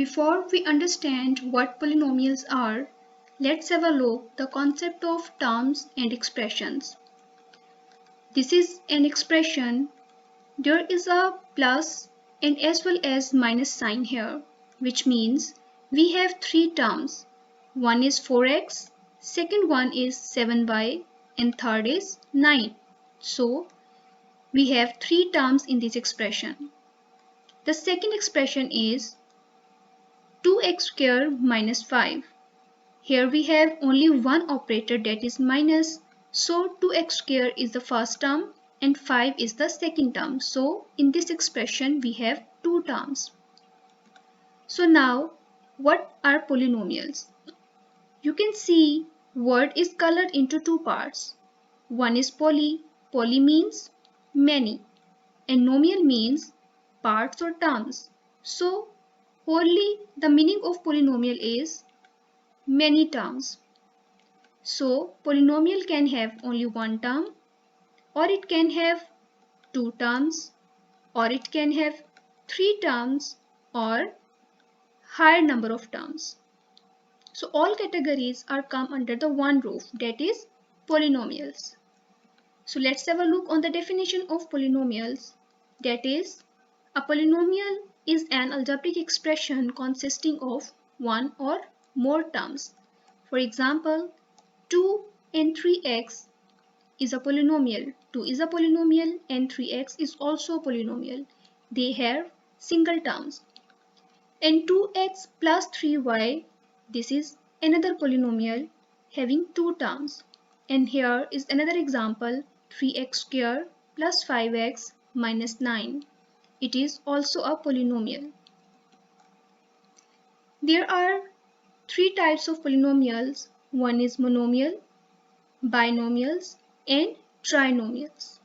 Before we understand what polynomials are, let's have a look at the concept of terms and expressions. This is an expression. There is a plus and as well as minus sign here, which means we have three terms. One is 4x, second one is 7y, and third is 9. So we have three terms in this expression. The second expression is 2x squared minus 5. Here we have only one operator, that is minus. So 2x squared is the first term and 5 is the second term. So in this expression we have two terms. So now what are polynomials? You can see word is colored into two parts. One is poly. Poly means many and nomial means parts or terms. So wholly the meaning of polynomial is many terms. So polynomial can have only one term, or it can have two terms, or it can have three terms, or higher number of terms. So all categories are come under the one roof, that is polynomials. So let's have a look on the definition of polynomials. That is, a polynomial is an algebraic expression consisting of one or more terms. For example, 2 and 3x is a polynomial. 2 is a polynomial and 3x is also a polynomial. They have single terms. And 2x plus 3y, this is another polynomial having two terms. And here is another example, 3x squared plus 5x minus 9. It is also a polynomial. There are three types of polynomials. One is monomial, binomials, and trinomials.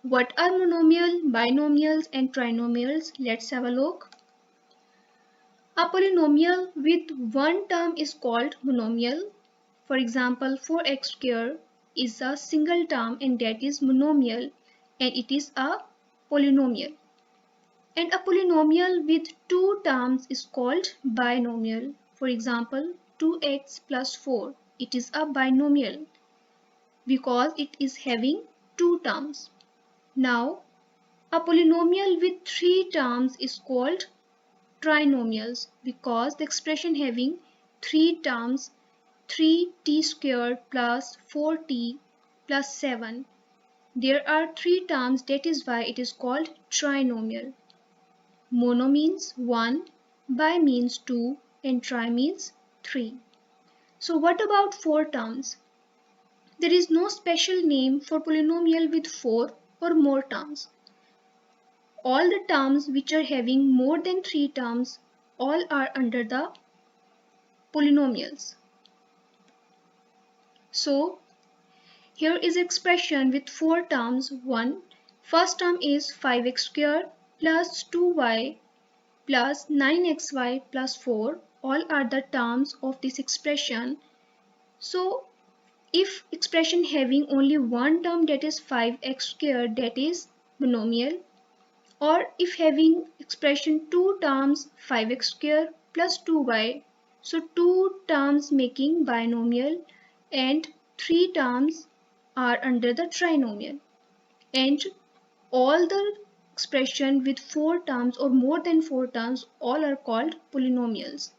What are monomial, binomials, and trinomials? Let's have a look. A polynomial with one term is called monomial. For example, 4x squared is a single term and that is monomial and it is a polynomial. And a polynomial with two terms is called binomial. For example, 2x plus 4. It is a binomial because it is having two terms. Now, a polynomial with three terms is called trinomials because the expression having three terms, 3t squared plus 4t plus 7. There are three terms, that is why it is called trinomial. Mono means 1, bi means 2, and tri means 3. So what about four terms? There is no special name for polynomial with 4 or more terms. All the terms which are having more than 3 terms, all are under the polynomials. So here is expression with 4 terms. First term is 5x squared plus 2y plus 9xy plus 4. All are the terms of this expression. So if expression having only one term, that is 5x squared, that is monomial. Or if having expression two terms, 5x squared plus 2y, so two terms making binomial and three terms are under the trinomial. And all the expression with 4 terms or more than 4 terms, all are called polynomials.